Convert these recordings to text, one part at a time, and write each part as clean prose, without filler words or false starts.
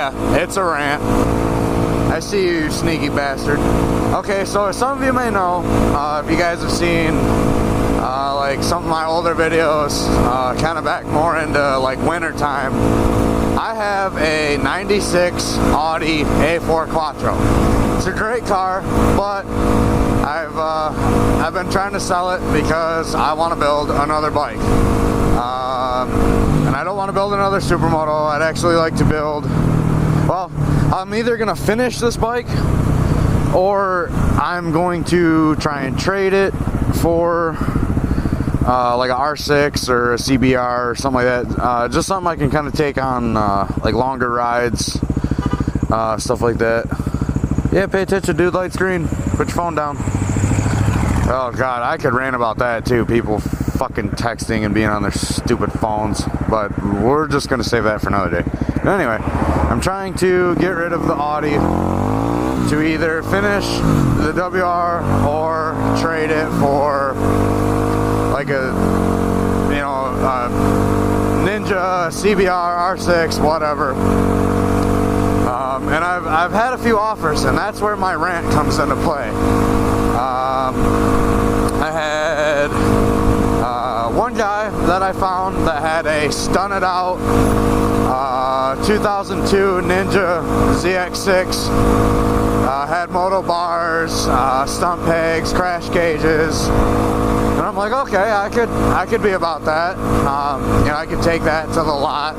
Yeah, it's a Rant. I see you, you sneaky bastard. Okay, so as some of you may know, if you guys have seen like some of my older videos, kind of back more into like winter time, I have a 96 Audi A4 Quattro. It's a great car, but I've been trying to sell it because I want to build another bike. And I don't want to build another supermoto. I'd actually like to build, well, I'm either going to finish this bike or I'm going to try and trade it for like a R6 or a CBR or something like that. Just something I can kind of take on like longer rides, stuff like that. Yeah, pay attention, dude. Light's green. Put your phone down. Oh god, I could rant about that too. People fucking texting and being on their stupid phones, but we're just gonna save that for another day. But anyway, I'm trying to get rid of the Audi to either finish the WR or trade it for like a, you know, Ninja, CBR, R6, whatever. And I've had a few offers, and that's where my rant comes into play. I had one guy that I found that had a stunted out 2002 Ninja ZX6, had moto bars, stump pegs, crash cages, and I'm like, okay, I could be about that. You know, I could take that to the lot,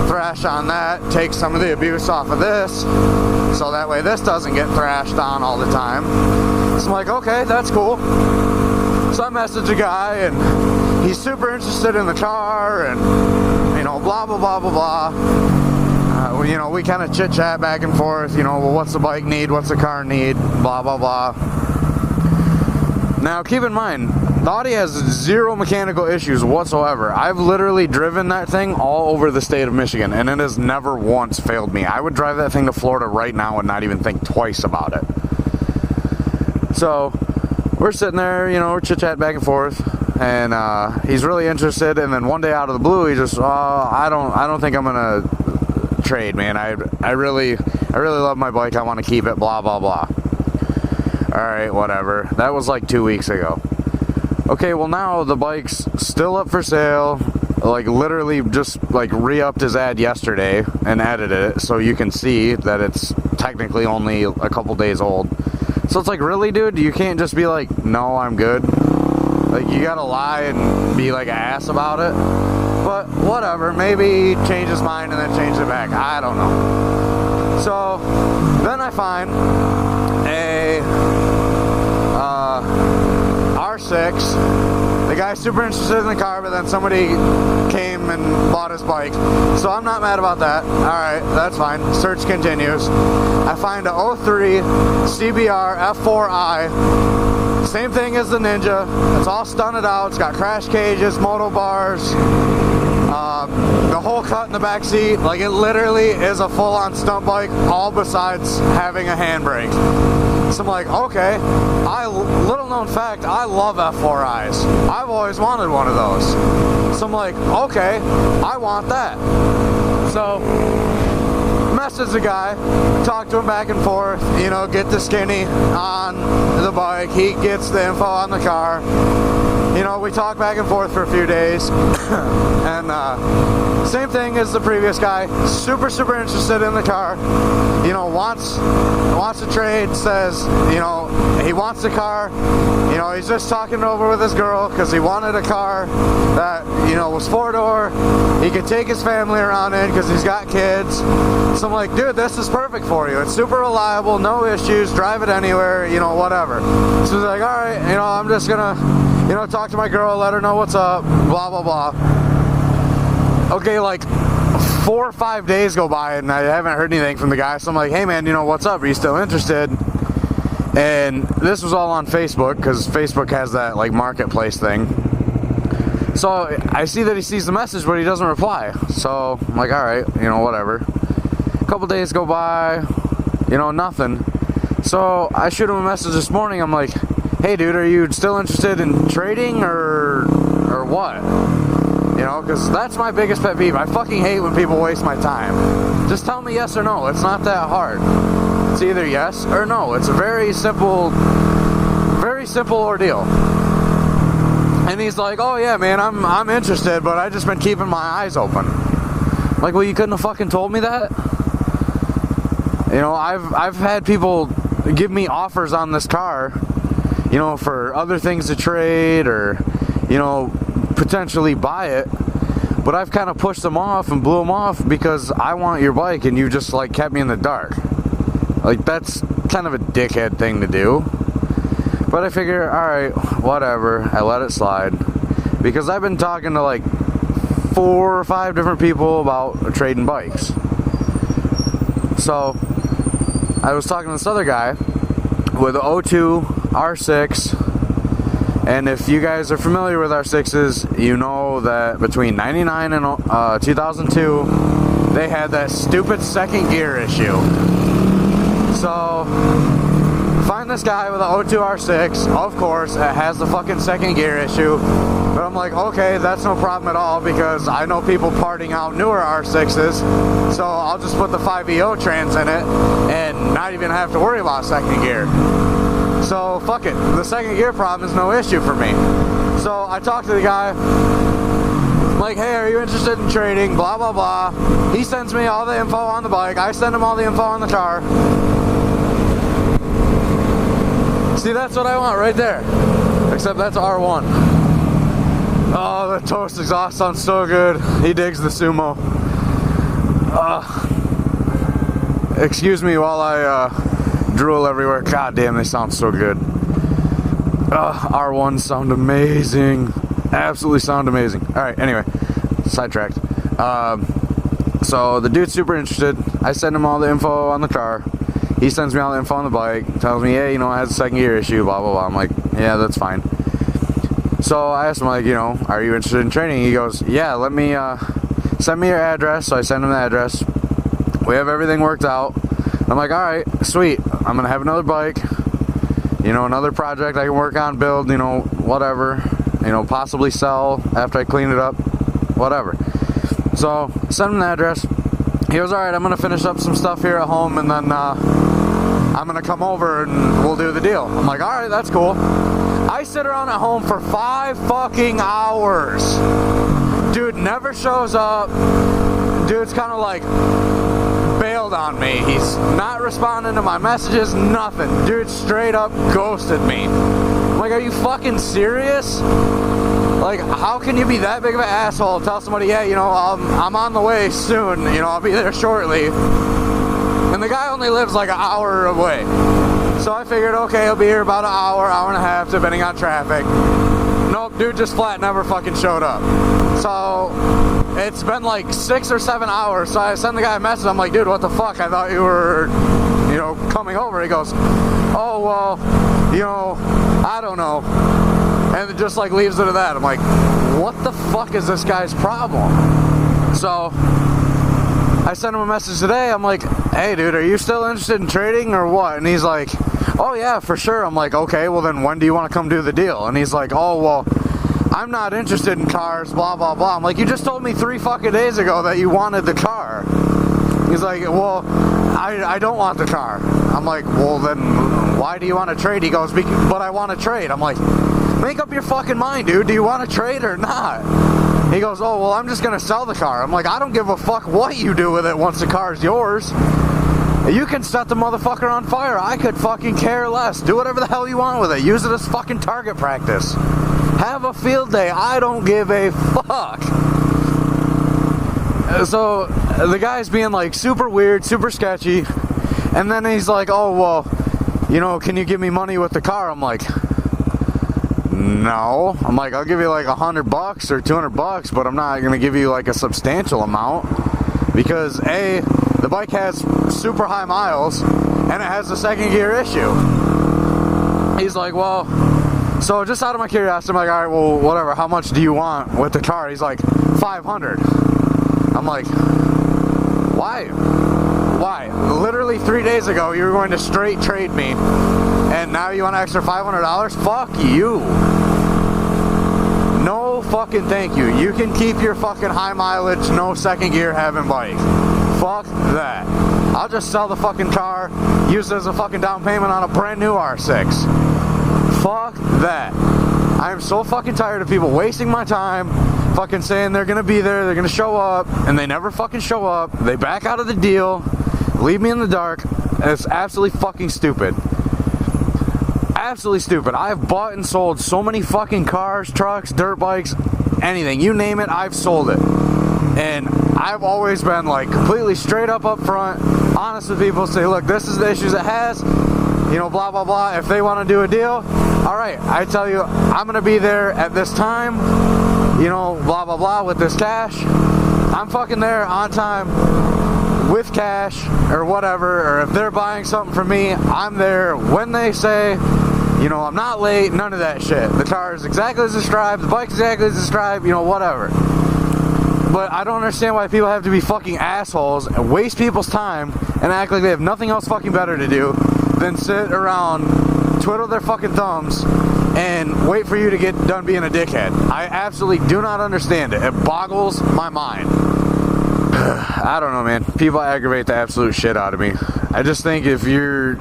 thrash on that, take some of the abuse off of this, so that way this doesn't get thrashed on all the time. So I'm like, okay, that's cool. So I message a guy, and he's super interested in the car, and, you know, blah, blah, blah, blah, blah. You know, we kind of chit-chat back and forth, you know, well, what's the bike need, what's the car need, blah, blah, blah. Now, keep in mind, the Audi has zero mechanical issues whatsoever. I've literally driven that thing all over the state of Michigan, and it has never once failed me. I would drive that thing to Florida right now and not even think twice about it. So, we're sitting there, you know, we're chit-chatting back and forth, and he's really interested, and then one day out of the blue, he just, I don't think I'm gonna trade, man. I really love my bike. I want to keep it, blah, blah, blah. Alright, whatever. That was like 2 weeks ago. Okay, well now the bike's still up for sale. Like literally just like re-upped his ad yesterday and edited it so you can see that it's technically only a couple days old. So it's like, really, dude? You can't just be like, no, I'm good. Like, you gotta lie and be like an ass about it. But whatever, maybe he changed his mind and then changed it back. I don't know. So then I find a R6. The guy's super interested in the car, but then somebody came and bought his bike. So I'm not mad about that. Alright, that's fine. Search continues. I find a 03 CBR F4i. Same thing as the Ninja. It's all stunted out. It's got crash cages, moto bars, the whole cut in the back seat. Like, it literally is a full-on stunt bike, all besides having a handbrake. So I'm like, okay. Little known fact, I love F4Is. I've always wanted one of those. So I'm like, okay, I want that. So message the guy, talk to him back and forth, you know, get the skinny on the bike, he gets the info on the car. You know, we talk back and forth for a few days. And same thing as the previous guy, super interested in the car. You know, wants to trade, says, you know, he wants the car. You know, he's just talking over with his girl because he wanted a car that, you know, was 4-door. He could take his family around in because he's got kids. So I'm like, dude, this is perfect for you. It's super reliable, no issues, drive it anywhere, you know, whatever. So he's like, all right, you know, I'm just gonna, you know, talk to my girl, let her know what's up, blah, blah, blah. Okay, like 4 or 5 days go by and I haven't heard anything from the guy. So I'm like, hey man, you know, what's up? Are you still interested? And this was all on Facebook because Facebook has that like marketplace thing. So I see that he sees the message, but he doesn't reply. So I'm like, all right, you know, whatever. A couple days go by, you know, nothing. So I shoot him a message this morning. I'm like, hey dude, are you still interested in trading or what? You know, because that's my biggest pet peeve. I fucking hate when people waste my time. Just tell me yes or no. It's not that hard. It's either yes or no. It's a very simple ordeal. And he's like, oh yeah, man, I'm interested, but I just been keeping my eyes open. Like, well, you couldn't have fucking told me that? You know, I've had people give me offers on this car, you know, for other things to trade or, you know, potentially buy it, but I've kind of pushed them off and blew them off because I want your bike and you just like kept me in the dark. Like, that's kind of a dickhead thing to do. But I figure, alright, whatever, I let it slide. Because I've been talking to like 4 or 5 different people about trading bikes. So, I was talking to this other guy with an 02 R6. And if you guys are familiar with R6s, you know that between 99 and 2002, they had that stupid second gear issue. So, find this guy with an 02 R6, of course, it has the fucking second gear issue. But I'm like, okay, that's no problem at all because I know people parting out newer R6s, so I'll just put the 5EO trans in it and not even have to worry about second gear. So, fuck it. The second gear problem is no issue for me. So, I talked to the guy. I'm like, hey, are you interested in trading? Blah, blah, blah. He sends me all the info on the bike. I send him all the info on the car. See, that's what I want right there. Except that's R1. Oh, the toast exhaust sounds so good. He digs the Sumo. Excuse me while I drool everywhere. God damn, they sound so good. R1s sound amazing. Absolutely sound amazing. Alright, anyway. Sidetracked. So the dude's super interested. I send him all the info on the car. He sends me all the info on the bike. Tells me, hey, you know, it has a second gear issue, blah, blah, blah. I'm like, yeah, that's fine. So I asked him, like, you know, are you interested in trading? He goes, yeah, let me, send me your address. So I send him the address. We have everything worked out. I'm like, alright, sweet. I'm gonna have another bike, you know, another project I can work on, build, you know, whatever, you know, possibly sell after I clean it up, whatever. So, send him the address. He goes, alright, I'm gonna finish up some stuff here at home and then, I'm gonna come over and we'll do the deal. I'm like, alright, that's cool. I sit around at home for 5 fucking hours. Dude never shows up. Dude's kind of like bailed on me. He's not responding to my messages, nothing. Dude straight up ghosted me. I'm like, are you fucking serious? Like, how can you be that big of an asshole? Tell somebody, yeah, you know, I'm on the way soon. You know, I'll be there shortly. And the guy only lives like an hour away. So I figured, okay, he'll be here about an hour, hour and a half, depending on traffic. Nope, dude just flat never fucking showed up. So it's been like 6 or 7 hours. So I send the guy a message. I'm like, dude, what the fuck? I thought you were, you know, coming over. He goes, oh, well, you know, I don't know. And it just like leaves it at that. I'm like, what the fuck is this guy's problem? So I sent him a message today. I'm like, hey dude, are you still interested in trading or what? And he's like, oh yeah, for sure. I'm like, okay, well then when do you want to come do the deal? And he's like, oh well, I'm not interested in cars, blah blah blah. I'm like, you just told me 3 fucking days ago that you wanted the car. He's like, well, I don't want the car. I'm like, well then why do you want to trade? He goes, but I want to trade. I'm like, make up your fucking mind, dude. Do you want to trade or not? He goes, oh, well, I'm just going to sell the car. I'm like, I don't give a fuck what you do with it once the car's yours. You can set the motherfucker on fire. I could fucking care less. Do whatever the hell you want with it. Use it as fucking target practice. Have a field day. I don't give a fuck. So the guy's being like super weird, super sketchy. And then he's like, oh, well, you know, can you give me money with the car? I'm like, no. I'm like, I'll give you like $100 or $200, but I'm not gonna give you like a substantial amount because A, the bike has super high miles and it has a second gear issue. He's like, well, so just out of my curiosity, I'm like, all right, well, whatever. How much do you want with the car? He's like, 500. I'm like, why? Why? Literally 3 days ago, you were going to straight trade me. And now you want an extra $500? Fuck you. No fucking thank you. You can keep your fucking high mileage, no second gear having bike. Fuck that. I'll just sell the fucking car, use it as a fucking down payment on a brand new R6. Fuck that. I am so fucking tired of people wasting my time, fucking saying they're gonna be there, they're gonna show up, and they never fucking show up. They back out of the deal, leave me in the dark, and it's absolutely fucking stupid. Absolutely stupid. I have bought and sold so many fucking cars, trucks, dirt bikes, anything. You name it, I've sold it. And I've always been like completely straight up front, honest with people, say, look, this is the issues it has, you know, blah, blah, blah. If they want to do a deal, all right, I tell you, I'm going to be there at this time, you know, blah, blah, blah, with this cash. I'm fucking there on time with cash or whatever, or if they're buying something from me, I'm there when they say, you know, I'm not late, none of that shit. The car is exactly as described, the bike's exactly as described, you know, whatever. But I don't understand why people have to be fucking assholes and waste people's time and act like they have nothing else fucking better to do than sit around, twiddle their fucking thumbs, and wait for you to get done being a dickhead. I absolutely do not understand it. It boggles my mind. I don't know, man. People aggravate the absolute shit out of me. I just think if you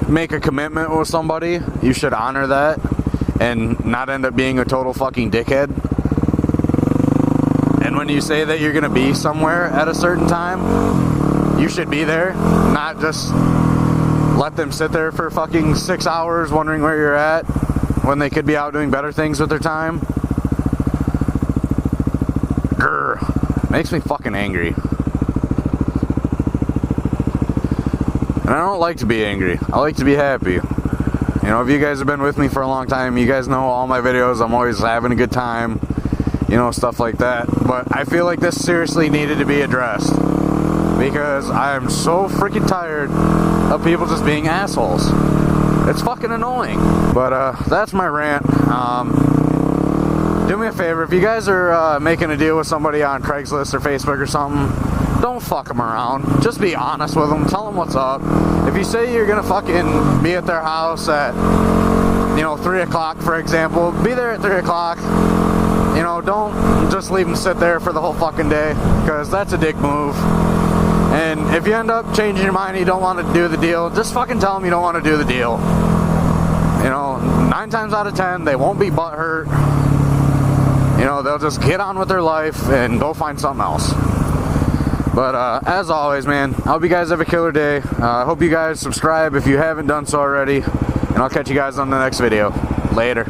make a commitment with somebody, you should honor that and not end up being a total fucking dickhead. And when you say that you're gonna be somewhere at a certain time, you should be there, not just let them sit there for fucking 6 hours wondering where you're at when they could be out doing better things with their time. Grr. Makes me fucking angry. And I don't like to be angry. I like to be happy. You know, if you guys have been with me for a long time, you guys know all my videos, I'm always having a good time. You know, stuff like that. But I feel like this seriously needed to be addressed, because I am so freaking tired of people just being assholes. It's fucking annoying. But that's my rant. Do me a favor, if you guys are making a deal with somebody on Craigslist or Facebook or something, don't fuck them around. Just be honest with them. Tell them what's up. If you say you're gonna fucking be at their house at, you know, 3 o'clock, for example, be there at 3 o'clock. You know, don't just leave them sit there for the whole fucking day, because that's a dick move. And if you end up changing your mind and you don't want to do the deal, just fucking tell them you don't want to do the deal. You know, 9 times out of 10, they won't be butthurt. You know, they'll just get on with their life and go find something else. But as always, man, I hope you guys have a killer day. I hope you guys subscribe if you haven't done so already. And I'll catch you guys on the next video. Later.